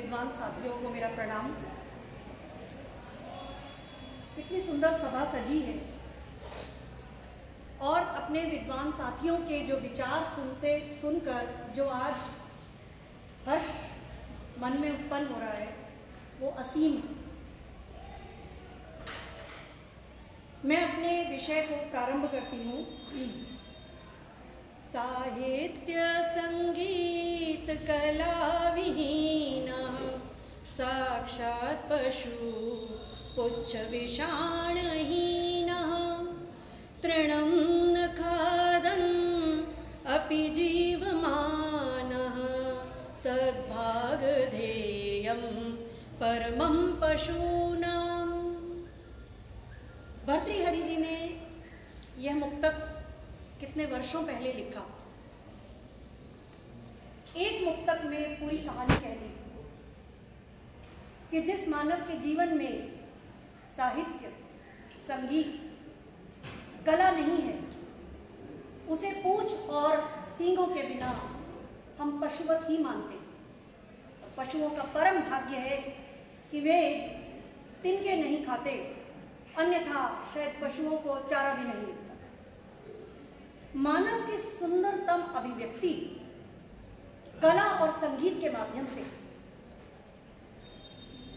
विद्वान साथियों को मेरा प्रणाम। इतनी सुंदर सभा सजी है और अपने विद्वान साथियों के जो विचार सुनकर जो आज हर्ष मन में उत्पन्न हो रहा है वो असीम। मैं अपने विषय को प्रारंभ करती हूँ। साहित्य संगीत कला विहीनः साक्षात् पशु पुच्छ विषाणहीनः तृणं न खादन् अपि जीवमानः तद्भागधेयं परमं पशूनाम्। भर्तृहरि जी ने यह मुक्तक कितने वर्षों पहले लिखा। एक मुक्तक में पूरी कहानी कह दी कि जिस मानव के जीवन में साहित्य, संगीत, कला नहीं है उसे पूंछ और सींगों के बिना हम पशुवत ही मानते। पशुओं का परम भाग्य है कि वे तिनके नहीं खाते, अन्यथा शायद पशुओं को चारा भी नहीं मिलता। मानव की सुंदरतम अभिव्यक्ति कला और संगीत के माध्यम से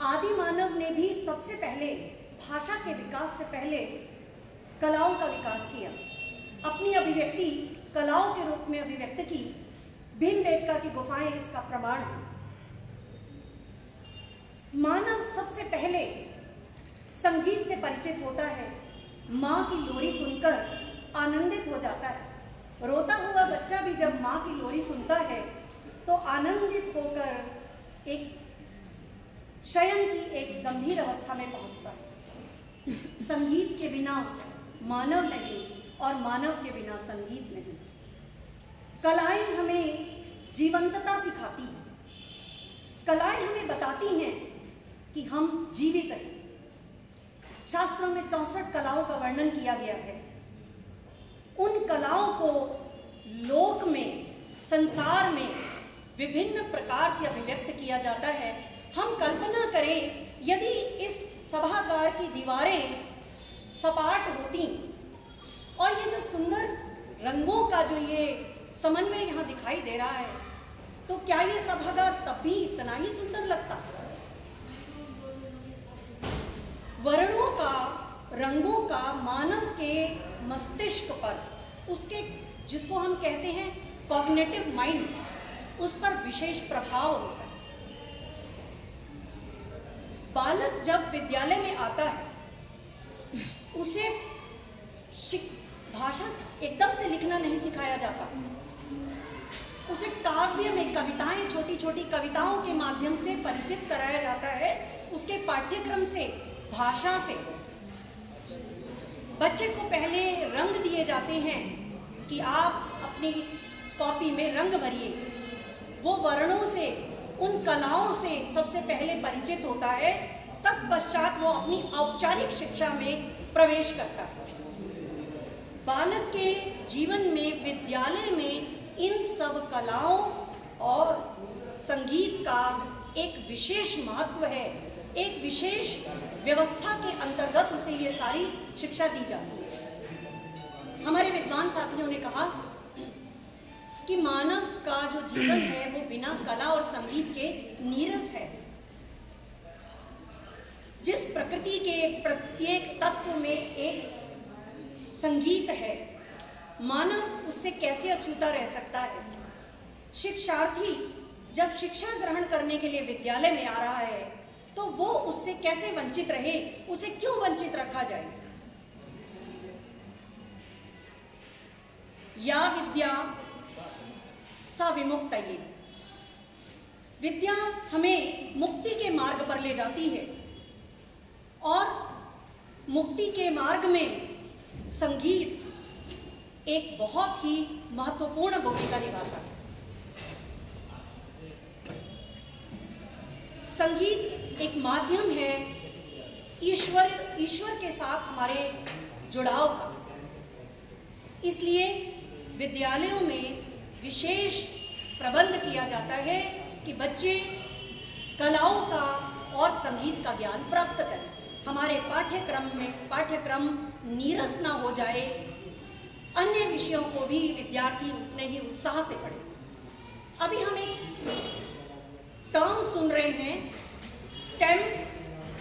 आदि मानव ने भी सबसे पहले भाषा के विकास से पहले कलाओं का विकास किया, अपनी अभिव्यक्ति कलाओं के रूप में अभिव्यक्त की। भीमबेटका की गुफाएं इसका प्रमाण है। मानव सबसे पहले संगीत से परिचित होता है, माँ की लोरी सुनकर आनंदित हो जाता है। रोता हुआ बच्चा भी जब माँ की लोरी सुनता है तो आनंदित होकर एक शयन की एक गंभीर अवस्था में पहुंचता है। संगीत के बिना मानव नहीं और मानव के बिना संगीत नहीं। कलाएं हमें जीवंतता सिखाती हैं, कलाएं हमें बताती हैं कि हम जीवित हैं। शास्त्रों में 64 कलाओं का वर्णन किया गया है। उन कलाओं को लोक में, संसार में विभिन्न प्रकार से अभिव्यक्त किया जाता है। हम कल्पना करें यदि इस सभागार की दीवारें सपाट होती और ये जो सुंदर रंगों का जो ये समन्वय यहाँ दिखाई दे रहा है तो क्या ये सभागार तब भी इतना ही सुंदर लगता? वर्णों का, रंगों का मानव के मस्तिष्क पर, उसके जिसको हम कहते हैं कॉग्निटिव माइंड, उस पर विशेष प्रभाव होता है। बालक जब विद्यालय में आता है उसे भाषा एकदम से लिखना नहीं सिखाया जाता। उसे काव्य में कविताएं, छोटी छोटी कविताओं के माध्यम से परिचित कराया जाता है। उसके पाठ्यक्रम से, भाषा से बच्चे को पहले रंग दिए जाते हैं कि आप अपनी कॉपी में रंग भरिए। वो वर्णों से, उन कलाओं से सबसे पहले परिचित होता है, तत्पश्चात वो अपनी औपचारिक शिक्षा में प्रवेश करता है। बालक के जीवन में, विद्यालय में इन सब कलाओं और संगीत का एक विशेष महत्व है। एक विशेष व्यवस्था के अंतर्गत उसे ये सारी शिक्षा दी जाती है। हमारे विद्वान साथियों ने कहा कि मानव का जो जीवन है वो बिना कला और संगीत के नीरस है। जिस प्रकृति के प्रत्येक तत्व में एक संगीत है, मानव उससे कैसे अछूता रह सकता है? शिक्षार्थी जब शिक्षा ग्रहण करने के लिए विद्यालय में आ रहा है तो वो उससे कैसे वंचित रहे? उसे क्यों वंचित रखा जाए? या विद्या सा विमुक्तये, विद्या हमें मुक्ति के मार्ग पर ले जाती है और मुक्ति के मार्ग में संगीत एक बहुत ही महत्वपूर्ण भूमिका निभाता है। संगीत एक माध्यम है ईश्वर के साथ हमारे जुड़ाव का। इसलिए विद्यालयों में विशेष प्रबंध किया जाता है कि बच्चे कलाओं का और संगीत का ज्ञान प्राप्त करें। हमारे पाठ्यक्रम नीरस ना हो जाए, अन्य विषयों को भी विद्यार्थी उतने ही उत्साह से पढ़ें। अभी हम एक टर्म सुन रहे हैं, स्टेम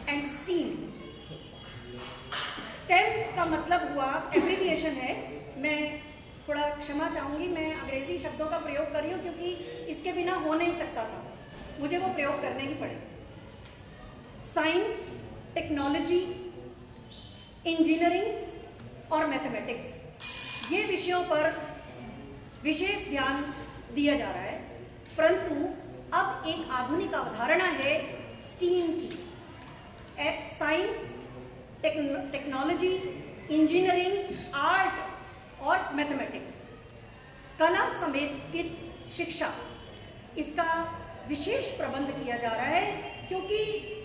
एंड स्टीम। स्टेम का मतलब हुआ, एब्रिविएशन है, मैं थोड़ा क्षमा चाहूँगी, मैं अंग्रेजी शब्दों का प्रयोग कर रही हूँ क्योंकि इसके बिना हो नहीं सकता था, मुझे वो प्रयोग करने ही पड़े। साइंस, टेक्नोलॉजी, इंजीनियरिंग और मैथमेटिक्स, ये विषयों पर विशेष ध्यान दिया जा रहा है, परंतु अब एक आधुनिक अवधारणा है स्टीम की। साइंस, टेक्नोलॉजी, इंजीनियरिंग, आर्ट और मैथमेटिक्स, कला समेत शिक्षा, इसका विशेष प्रबंध किया जा रहा है, क्योंकि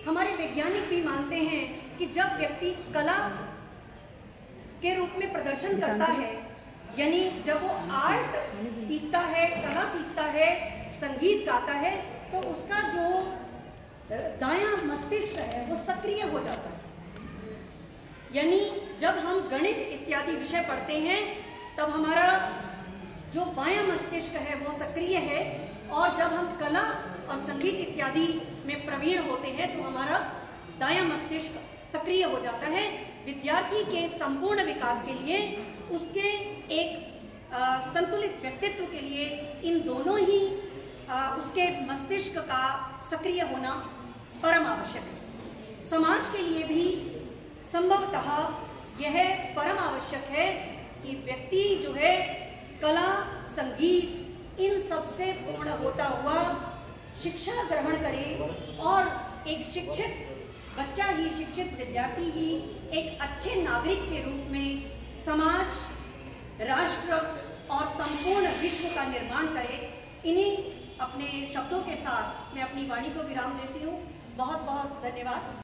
हमारे वैज्ञानिक भी मानते हैं कि जब व्यक्ति कला के रूप में प्रदर्शन करता है, यानी जब वो आर्ट सीखता है, कला सीखता है, संगीत गाता है, तो उसका जो दायां मस्तिष्क है वो सक्रिय हो जाता है। यानी जब हम गणित इत्यादि विषय पढ़ते हैं तब हमारा जो बायां मस्तिष्क है वो सक्रिय है, और जब हम कला और संगीत इत्यादि में प्रवीण होते हैं तो हमारा दायां मस्तिष्क सक्रिय हो जाता है। विद्यार्थी के संपूर्ण विकास के लिए, उसके एक संतुलित व्यक्तित्व के लिए इन दोनों ही उसके मस्तिष्क का सक्रिय होना परम आवश्यक है। समाज के लिए भी संभवतः यह परम आवश्यक है कि व्यक्ति जो है कला, संगीत, इन सबसे पूर्ण होता हुआ शिक्षा ग्रहण करे, और एक शिक्षित बच्चा ही, शिक्षित विद्यार्थी ही एक अच्छे नागरिक के रूप में समाज, राष्ट्र और संपूर्ण विश्व का निर्माण करे। इन्हीं अपने शब्दों के साथ मैं अपनी वाणी को विराम देती हूँ। बहुत बहुत धन्यवाद।